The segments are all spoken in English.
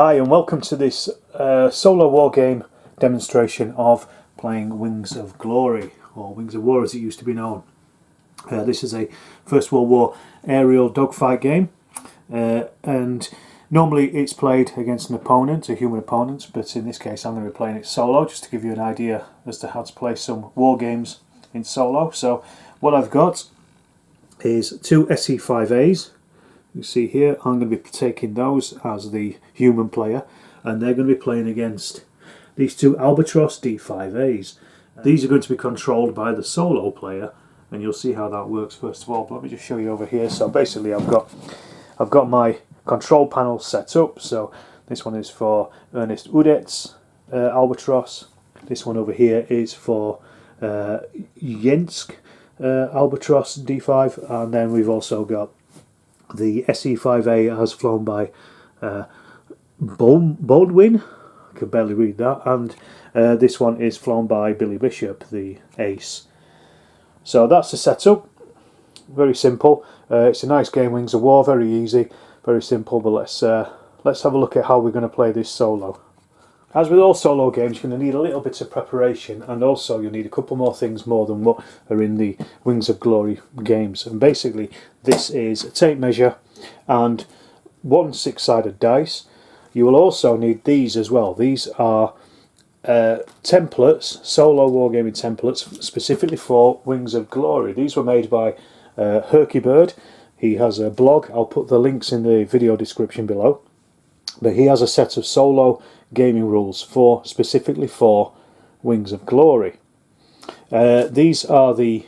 Hi and welcome to this solo war game demonstration of playing Wings of Glory, or Wings of War as it used to be known. This is a First World War aerial dogfight game, and normally it's played against an opponent, a human opponent, but in this case I'm going to be playing it solo just to give you an idea as to how to play some war games in solo. So what I've got is two SE5As. You see here, I'm going to be taking those as the human player, and they're going to be playing against these two Albatross D5As. These are going to be controlled by the solo player, and you'll see how that works first of all. But let me just show you over here. So basically I've got my control panel set up. So this one is for Ernest Udet's Albatross. This one over here is for Jensk Albatross D5, and then we've also got the SE5A as flown by Baldwin, I can barely read that, and this one is flown by Billy Bishop, the Ace. So that's the setup, very simple. It's a nice game, Wings of War, very easy, very simple, but let's have a look at how we're going to play this solo. As with all solo games, you're going to need a little bit of preparation, and also you'll need a couple more things more than what are in the Wings of Glory games. And basically this is a tape measure and one 6-sided dice. You will also need these as well. These are templates, solo wargaming templates, specifically for Wings of Glory. These were made by Herkybird. He has a blog, I'll put the links in the video description below. But he has a set of solo gaming rules specifically for Wings of Glory. These are the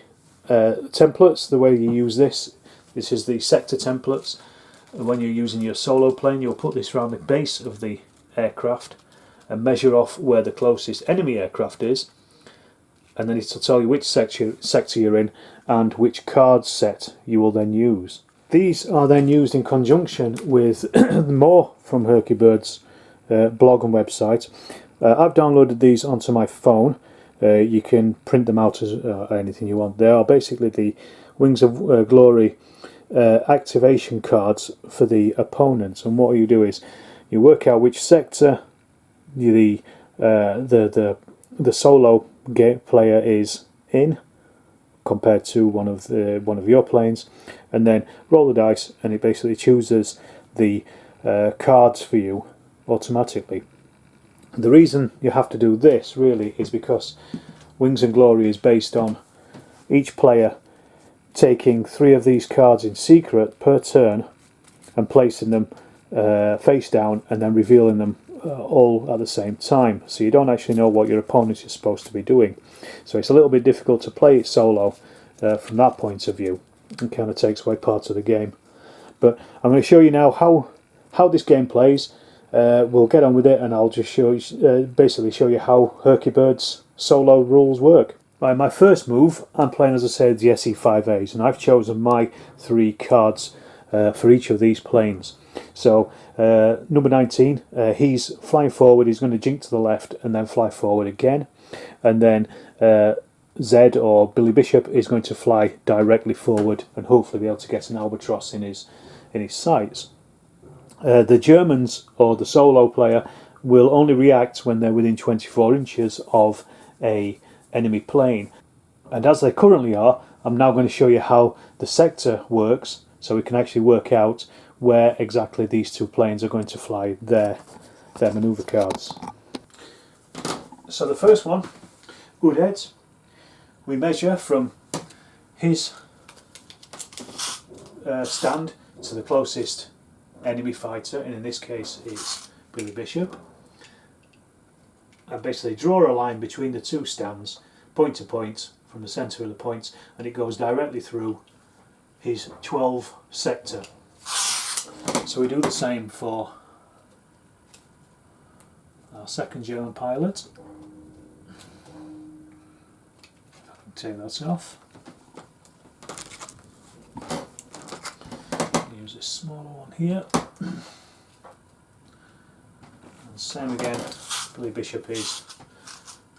templates. The way you use this is the sector templates. And when you're using your solo plane, you'll put this around the base of the aircraft and measure off where the closest enemy aircraft is, and then it'll tell you which sector you're in and which card set you will then use. These are then used in conjunction with more from Herkybird's blog and website. I've downloaded these onto my phone. You can print them out as anything you want. They are basically the Wings of Glory activation cards for the opponent. And what you do is you work out which sector the solo player is in compared to one of your planes, and then roll the dice, and it basically chooses the cards for you automatically. The reason you have to do this really is because Wings and Glory is based on each player taking 3 of these cards in secret per turn and placing them face down and then revealing them all at the same time, so you don't actually know what your opponent is supposed to be doing. So it's a little bit difficult to play it solo from that point of view. It kind of takes away parts of the game. But I'm going to show you now how this game plays. We'll get on with it, and I'll just basically show you how Herkybird's solo rules work. Right, my first move, I'm playing, as I said, the SE5As, and I've chosen my 3 cards for each of these planes. So number 19, he's flying forward, he's going to jink to the left and then fly forward again, and then Zed, or Billy Bishop, is going to fly directly forward and hopefully be able to get an Albatross in his sights. The Germans, or the solo player, will only react when they're within 24 inches of a enemy plane, and as they currently are, I'm now going to show you how the sector works, so we can actually work out where exactly these 2 planes are going to fly their manoeuvre cards. So the first one, Udet, we measure from his stand to the closest enemy fighter, and in this case it's Billy Bishop, and basically draw a line between the 2 stands, point to point, from the centre of the points, and it goes directly through his 12 sector. So we do the same for our second German pilot. Take that off. Use this smaller one here. And same again, Billy Bishop is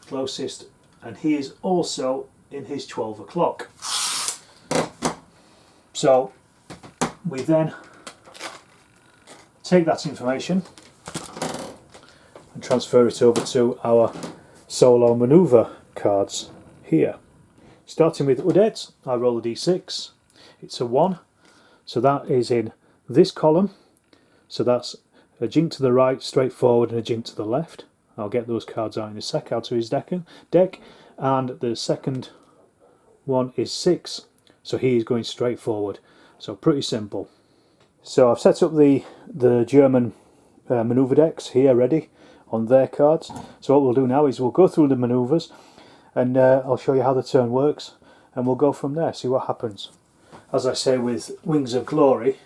closest, and he is also in his 12 o'clock. So we then take that information and transfer it over to our solo manoeuvre cards here. Starting with Udette, I roll a d6. It's a 1, so that is in this column. So that's a jink to the right, straight forward, and a jink to the left. I'll get those cards out in a sec, out of his deck. And the second one is 6, so he's going straight forward. So pretty simple. So I've set up the German manoeuvre decks here ready on their cards. So what we'll do now is we'll go through the manoeuvres, and I'll show you how the turn works, and we'll go from there, see what happens. As I say with Wings of Glory,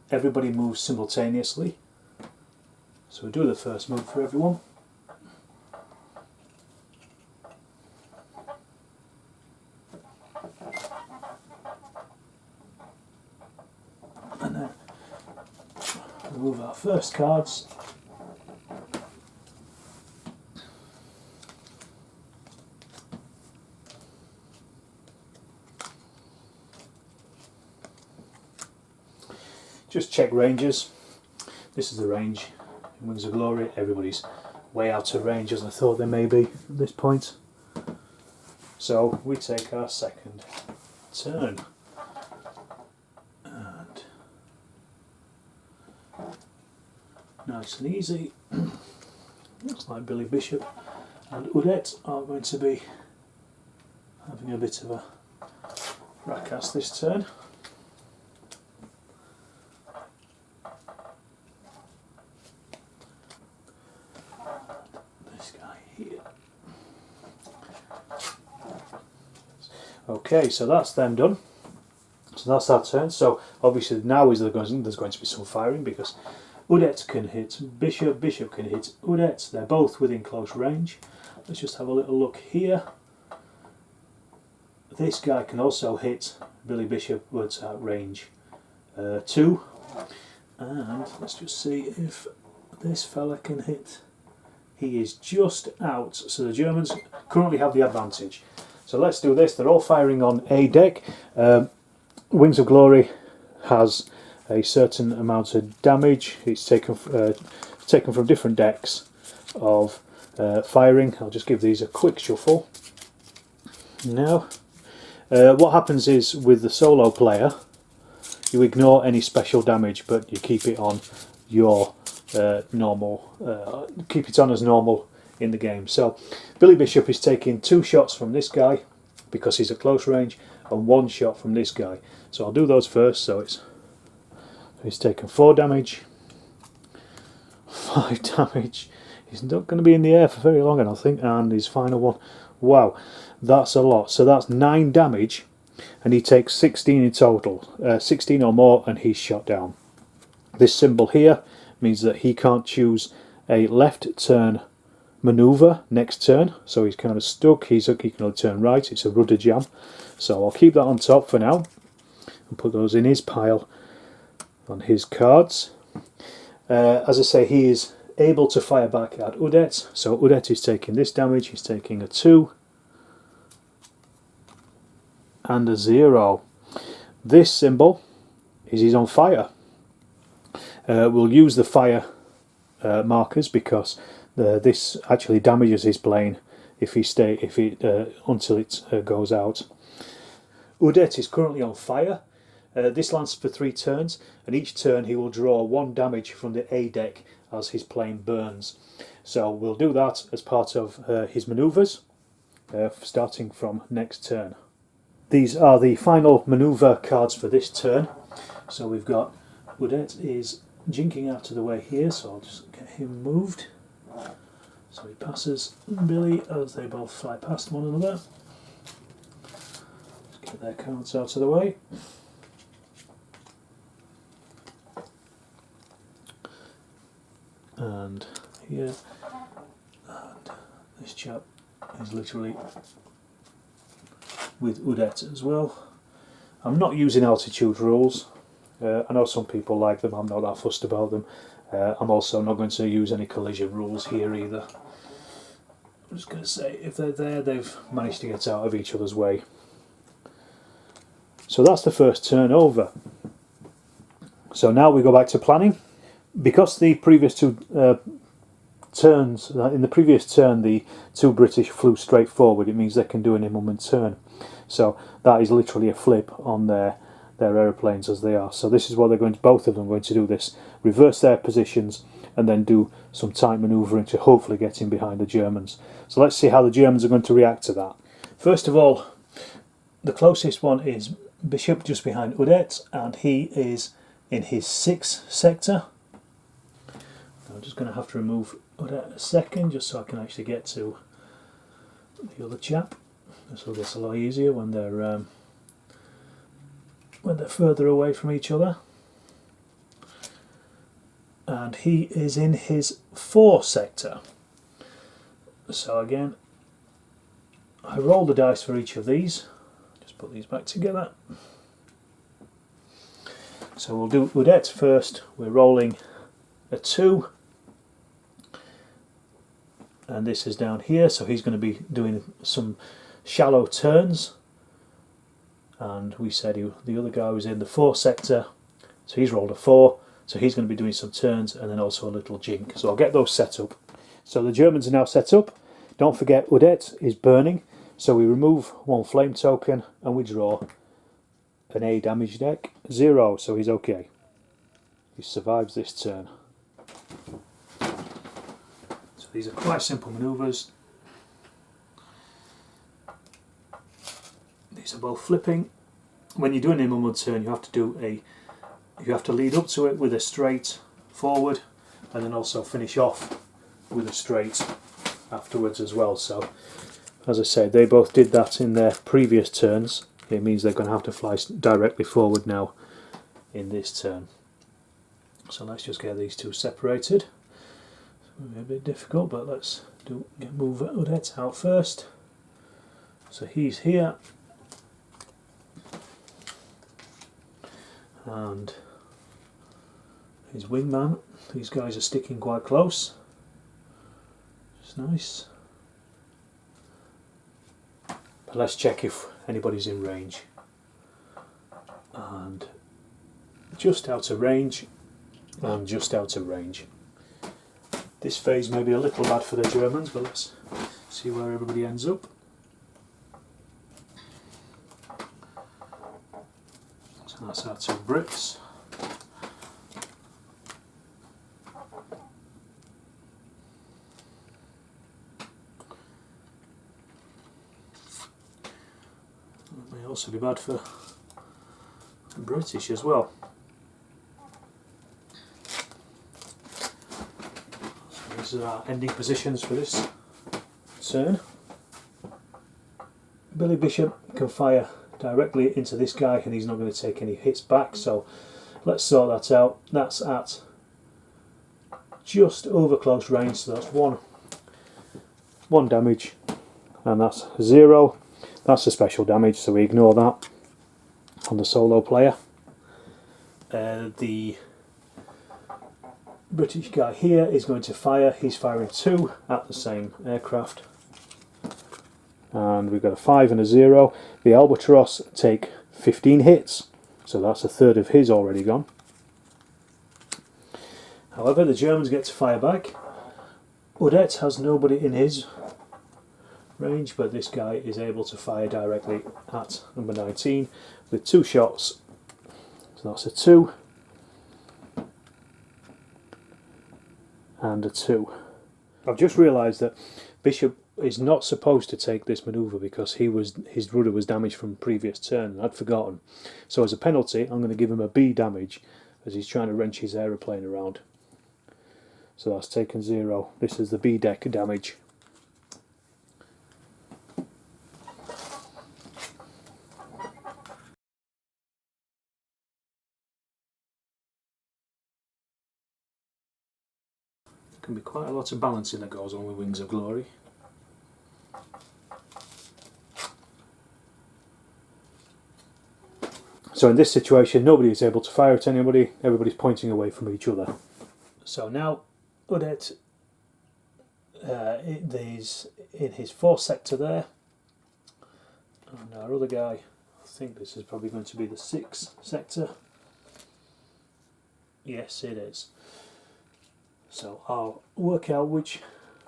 everybody moves simultaneously. So we'll do the first move for everyone. And then remove our first cards. Just check ranges. This is the range in Wings of Glory. Everybody's way out of range, as I thought they may be at this point. So we take our second turn. And nice and easy. Looks like Billy Bishop and Udette are going to be having a bit of a fracas this turn. Okay, so that's them done. So that's our turn. So obviously now there's going to be some firing, because Udette can hit Bishop, Bishop can hit Udette. They're both within close range. Let's just have a little look here. This guy can also hit Billy Bishop, but at range 2. And let's just see if this fella can hit. He is just out, so the Germans currently have the advantage. So let's do this. They're all firing on a deck. Wings of Glory has a certain amount of damage. It's taken from different decks of firing. I'll just give these a quick shuffle. Now, what happens is with the solo player, you ignore any special damage, but you keep it on your normal. Keep it on as normal in the game. So Billy Bishop is taking 2 shots from this guy because he's at close range, and 1 shot from this guy. So I'll do those first. So he's taken 4 damage, 5 damage. He's not going to be in the air for very long, I don't think. And his final one, wow, that's a lot. So that's 9 damage, and he takes 16 in total, 16 or more, and he's shot down. This symbol here means that he can't choose a left turn manoeuvre next turn, so he's kind of stuck. He can only turn right. It's a rudder jam, so I'll keep that on top for now and put those in his pile on his cards. As I say, he is able to fire back at Udette, so Udette is taking this damage. He's taking a 2 and a 0. This symbol is he's on fire. We'll use the fire markers because this actually damages his plane until it goes out. Udette is currently on fire. This lasts for 3 turns, and each turn he will draw 1 damage from the A deck as his plane burns. So we'll do that as part of his manoeuvres, starting from next turn. These are the final manoeuvre cards for this turn. So we've got Udette is jinking out of the way here, so I'll just get him moved. So he passes Billy as they both fly past one another. Just get their cards out of the way. And here, and this chap is literally with Udette as well. I'm not using altitude rules. I know some people like them. I'm not that fussed about them. I'm also not going to use any collision rules here either. I'm just going to say if they're there, they've managed to get out of each other's way. So that's the first turn over. So now we go back to planning. Because the previous 2 turns. In the previous turn, the two British flew straight forward. It means they can do an in-moment turn. So that is literally a flip on their aeroplanes as they are. So this is what they're going to, both of them are going to do this, reverse their positions and then do some tight manoeuvring to hopefully get in behind the Germans. So let's see how the Germans are going to react to that. First of all, the closest one is Bishop, just behind Udet, and he is in his 6th sector. I'm just going to have to remove Udet a second just so I can actually get to the other chap. This will get a lot easier when they're further away from each other. And he is in his 4th sector. So again, I roll the dice for each of these. Just put these back together. So we'll do Udet first. We're rolling a 2. And this is down here, so he's going to be doing some shallow turns. And we said the other guy was in the 4th sector, so he's rolled a 4. So he's going to be doing some turns and then also a little jink. So I'll get those set up. So the Germans are now set up. Don't forget Udet is burning. So we remove 1 flame token and we draw an A damage deck. 0, so he's okay. He survives this turn. So these are quite simple manoeuvres. These are both flipping. When you're doing an in-moment turn, you have to lead up to it with a straight forward and then also finish off with a straight afterwards as well. So as I said, they both did that in their previous turns. It means they're going to have to fly directly forward now in this turn. So let's just get these two separated. It's going to be a bit difficult, but let's move Udet out first. So he's here. And his wingman, these guys are sticking quite close. It's nice. But let's check if anybody's in range. And just out of range, and just out of range. This phase may be a little bad for the Germans, but let's see where everybody ends up. So that's our 2 Brits. That may also be bad for the British as well. So these are our ending positions for this turn. Billy Bishop can fire directly into this guy and he's not going to take any hits back, so let's sort that out. That's at just over close range, so that's one damage, and that's 0. That's a special damage, so we ignore that on the solo player. The British guy here is going to fire. He's firing 2 at the same aircraft. And we've got a 5 and a 0. The Albatross take 15 hits, so that's a third of his already gone. However, the Germans get to fire back. Udet has nobody in his range, but this guy is able to fire directly at number 19 with 2 shots. So that's a 2 and a 2. I've just realised that Bishop is not supposed to take this manoeuvre because his rudder was damaged from previous turn. I'd forgotten. So as a penalty, I'm going to give him a B damage as he's trying to wrench his aeroplane around. So that's taken 0. This is the B deck damage. There can be quite a lot of balancing that goes on with Wings of Glory. So in this situation, nobody is able to fire at anybody, everybody's pointing away from each other. So now Udet is in his 4th sector there, and our other guy, I think this is probably going to be the 6th sector. Yes, it is. So I'll work out which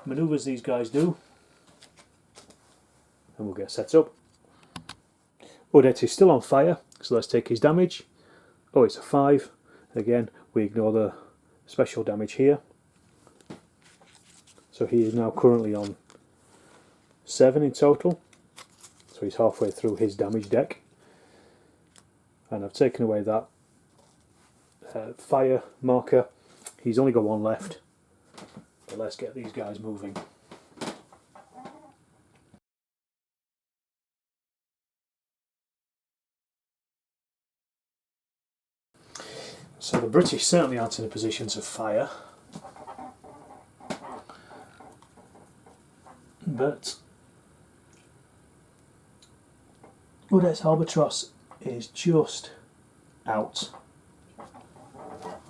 manoeuvres these guys do and we'll get set up. Odette is still on fire, so let's take his damage. Oh, it's a 5. Again, we ignore the special damage here. So he is now currently on 7 in total. So he's halfway through his damage deck. And I've taken away that fire marker. He's only got 1 left. But let's get these guys moving. So the British certainly aren't in a position to fire. But Odette's Albatross is just out,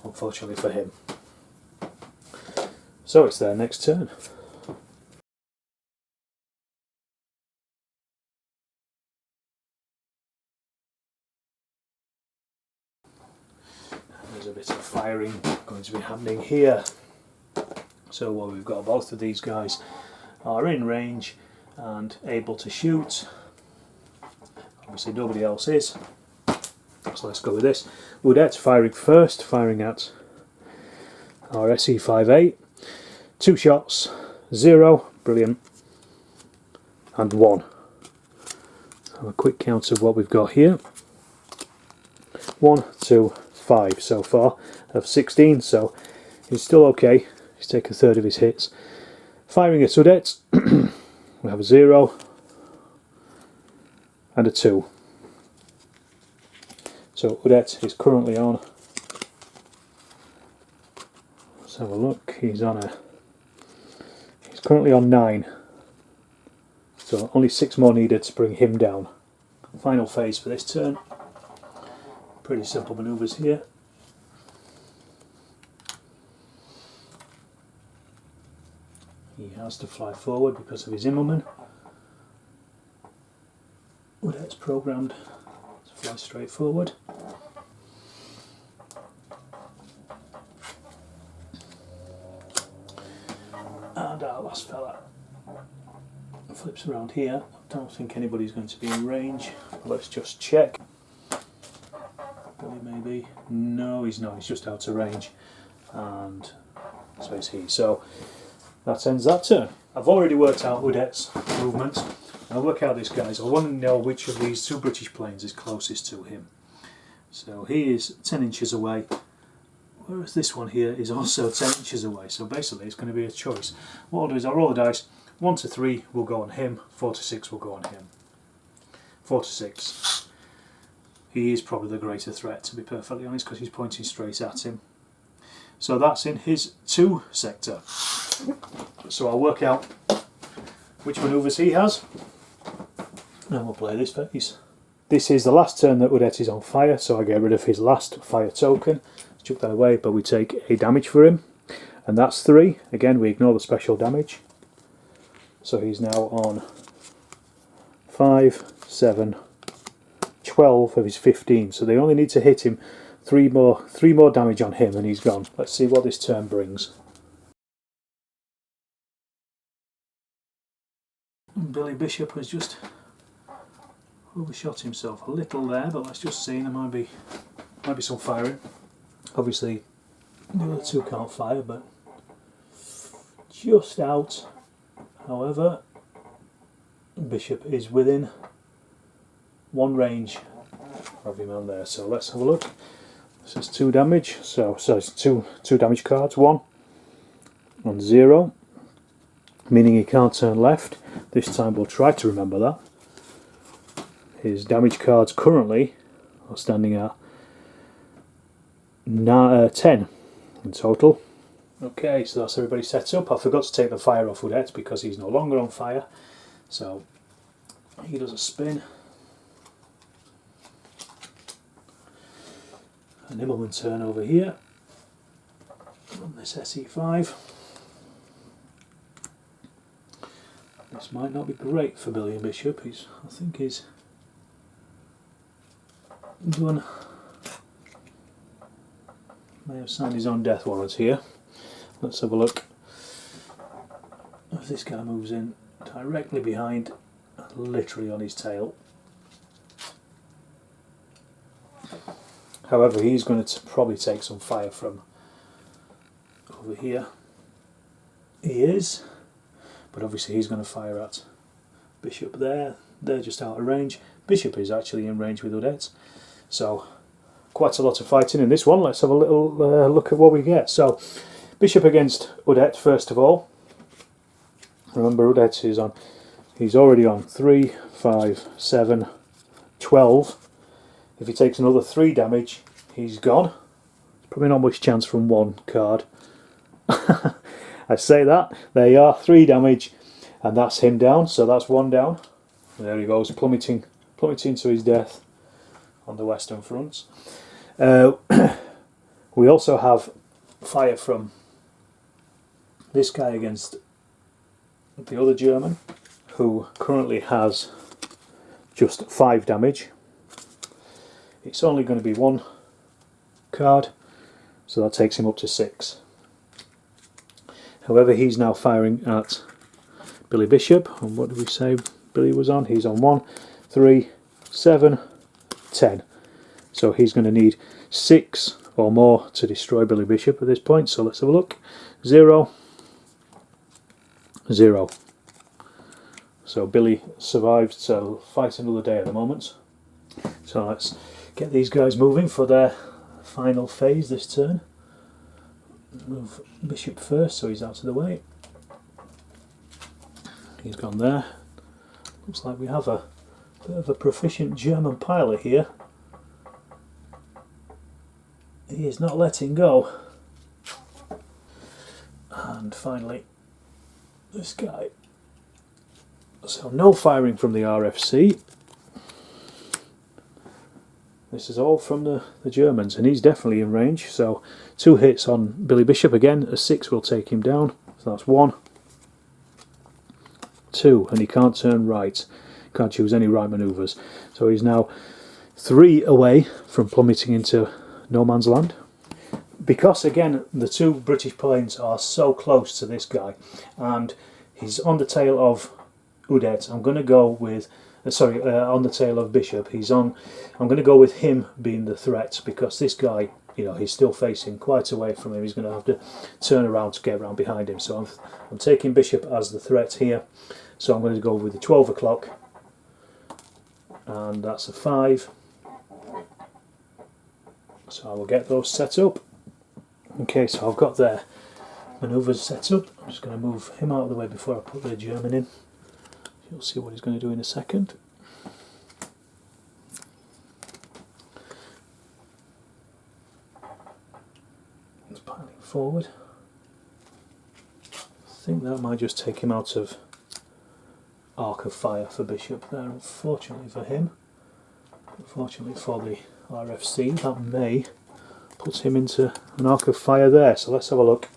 unfortunately for him. So it's their next turn. There's a bit of firing going to be happening here. So what we've got, both of these guys are in range and able to shoot. Obviously nobody else is. So let's go with this. Odette firing first, firing at our SE58. 2 shots, 0, brilliant, and 1. Have a quick count of what we've got here. 1, 2, 5 so far of 16, so he's still okay. He's taken 1/3 of his hits. Firing at Odette, we have a 0 and a 2. So Odette is currently on. Let's have a look. He's currently on 9. So only 6 more needed to bring him down. Final phase for this turn. Pretty simple manoeuvres here. He has to fly forward because of his Immelman. Odette's programmed to fly straight forward. And our last fella flips around here. I don't think anybody's going to be in range. Let's just check. Billy maybe. No, he's not. He's just out of range. And so is he. So that ends that turn. I've already worked out Odette's movement. I'll work out this guy's. I want to know which of these 2 British planes is closest to him. So he is 10 inches away, whereas this one here is also 10 inches away. So basically it's going to be a choice. What I'll do is I'll roll the dice. 1 to 3 will go on him, 4 to 6 will go on him. 4 to 6. He is probably the greater threat, to be perfectly honest, because he's pointing straight at him. So that's in his 2 sector. So I'll work out which manoeuvres he has, and we'll play this phase. This is the last turn that Odette is on fire, so I get rid of his last fire token. Chuck that away, but we take a damage for him, and that's 3. Again, we ignore the special damage. So he's now on 5, 7, 12 of his 15. So they only need to hit him 3 more damage on him, and he's gone. Let's see what this turn brings. Billy Bishop has just overshot himself a little there, but let's just see. There might be some firing. Obviously, the other 2 can't fire, but just out. However, Bishop is within 1 range of him on there. So let's have a look. This is 2 damage. So it's two damage cards. 1 and 0, meaning he can't turn left. This time we'll try to remember that. His damage cards currently are standing at 10 in total. Okay, so that's everybody set up. I forgot to take the fire off Odette because he's no longer on fire. So he does a spin. An Immelman turn over here on this SE5. This might not be great for Billy and Bishop. I think he's may have signed his own death warrant here. Let's have a look. If this guy moves in directly behind, literally on his tail. However, he's going to probably take some fire from over here. He is, but obviously he's going to fire at Bishop there. They're just out of range. Bishop is actually in range with Odette. So quite a lot of fighting in this one. Let's have a little look at what we get. So Bishop against Odette first of all. Remember, Odette is on, he's already on 3, 5, 7, 12. If he takes another 3 damage, he's gone. Probably not much chance from one card. I say that, there you are, 3 damage, and that's him down, so that's 1 down. There he goes, plummeting to his death on the Western Front. We also have fire from this guy against the other German, who currently has just 5 damage. It's only going to be 1 card, so that takes him up to 6. However, he's now firing at Billy Bishop, and what did we say Billy was on? He's on 1, 3, 7, 10. So he's going to need 6 or more to destroy Billy Bishop at this point, so let's have a look. 0, 0. So Billy survived to fight another day at the moment. So let's get these guys moving for their final phase this turn. Move Bishop first so he's out of the way. He's gone there. Looks like we have a bit of a proficient German pilot here. He is not letting go. And finally, this guy. So no firing from the RFC. This is all from the Germans, and he's definitely in range. So 2 hits on Billy Bishop again. A 6 will take him down. So that's 1, 2, and he can't turn right. Can't choose any right manoeuvres. So he's now 3 away from plummeting into no man's land. Because again, the 2 British planes are so close to this guy, and he's on the tail of Odette. I'm going to go with on the tail of Bishop. I'm going to go with him being the threat, because this guy, you know, he's still facing quite away from him. He's going to have to turn around to get around behind him. So I'm taking Bishop as the threat here. So I'm going to go with the 12 o'clock, and that's a 5. So I will get those set up. Okay, so I've got their manoeuvres set up. I'm just going to move him out of the way before I put the German in. You'll see what he's going to do in a second. He's piling forward. I think that might just take him out of arc of fire for Bishop there, unfortunately for him. Unfortunately for the RFC, that may put him into an arc of fire there. So let's have a look.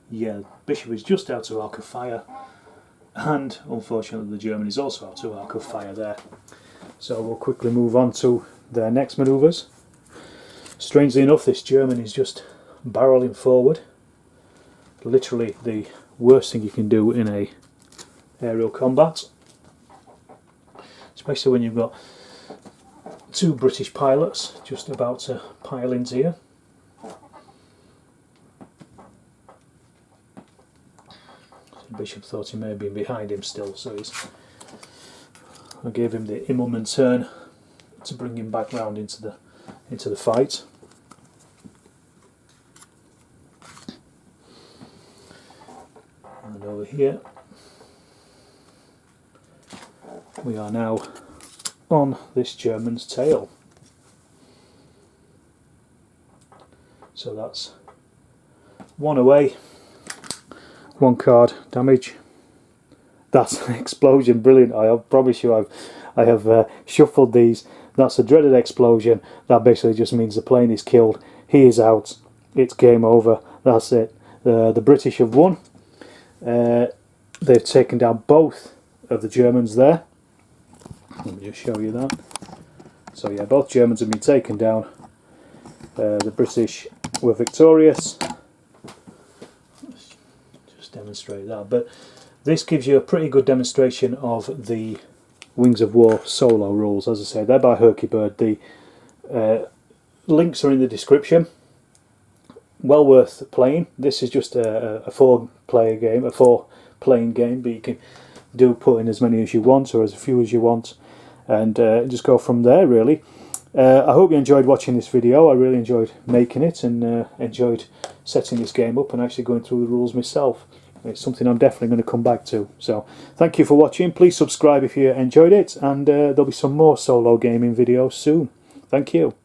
Yeah, Bishop is just out of arc of fire. And unfortunately the German is also out of arc of fire there. So we'll quickly move on to their next manoeuvres. Strangely enough, this German is just barreling forward. Literally the worst thing you can do in a aerial combat. Especially when you've got 2 British pilots just about to pile into you. Bishop thought he may have been behind him still, so I gave him the Immelman turn to bring him back round into the fight. And over here we are now on this German's tail. So that's 1 away. 1 card damage. That's an explosion, brilliant. I promise you I have shuffled these. That's a dreaded explosion. That basically just means the plane is killed. He is out. It's game over. That's it. The British have won. They've taken down both of the Germans there. Let me just show you that. So yeah, both Germans have been taken down. The British were victorious. just demonstrate that. But this gives you a pretty good demonstration of the Wings of War solo rules. As I say, they're by Herky Bird. The links are in the description. Well worth playing. This is just a 4-player game, a 4-playing game, but you can put in as many as you want or as few as you want, and just go from there, really. I hope you enjoyed watching this video. I really enjoyed making it, and enjoyed setting this game up and actually going through the rules myself. It's something I'm definitely going to come back to. So thank you for watching. Please subscribe if you enjoyed it, and there'll be some more solo gaming videos soon. Thank you.